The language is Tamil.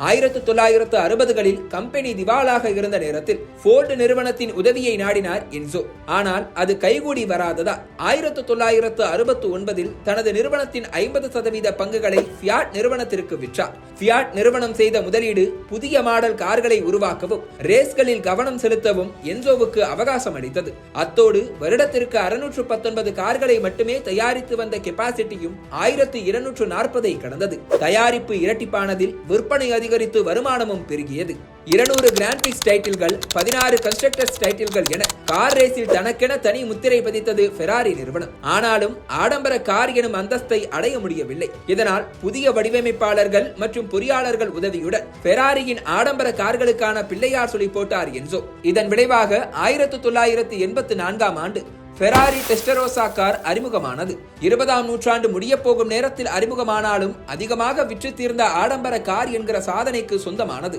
1960களில் கம்பெனி திவாலாக இருந்த நேரத்தில் ஃபோர்டு நிறுவனத்தின் உதவியை நாடினார் என்சோ. ஆனால் அது கைகூடி வராததால் 1969இல் தனது நிறுவனத்தின் 50% பங்குகளை ஃபியாட் நிறுவனத்திற்கு விற்றார். ஃபியாட் நிறுவனம் செய்த முதலீடு புதிய மாடல் கார்களை உருவாக்கவும் ரேஸ்களில் கவனம் செலுத்தவும் என்சோவுக்கு அவகாசம் அளித்தது. அத்தோடு வருடத்திற்கு 619 கார்களை மட்டுமே தயாரித்து வந்த கெப்பாசிட்டியும் 1240 கடந்தது. தயாரிப்பு இரட்டிப்பானதில் விற்பனை அதிகரித்து வருமானமும் பெருகியது. 200 கிராண்ட் பிரிக்ஸ் டைட்டில்கள், 16 கன்ஸ்ட்ரக்டர்ஸ் டைட்டில்கள் என கார் ரேஸில் தனக்கென தனி முத்திரை பதித்தது ஃபெராரி நிறுவனம். ஆனாலும் ஆடம்பர கார் எனும் அந்தஸ்தை அடைய முடியவில்லை. இதனால் புதிய வடிவமைப்பாளர்கள் மற்றும் பொறியாளர்கள் உதவியுடன் ஃபெராரியின் ஆடம்பர கார்களுக்கான பிள்ளையார் சொல்லி போட்டார் என்சோ. இதன் விளைவாக 1984ஆம் ஆண்டு ஃபெராரி டெஸ்டரோசா கார் அறிமுகமானது. 20ஆம் நூற்றாண்டு முடிய போகும் நேரத்தில் அறிமுகமானாலும் அதிகமாக விற்று தீர்ந்த ஆடம்பர கார் என்கிற சாதனைக்கு சொந்தமானது.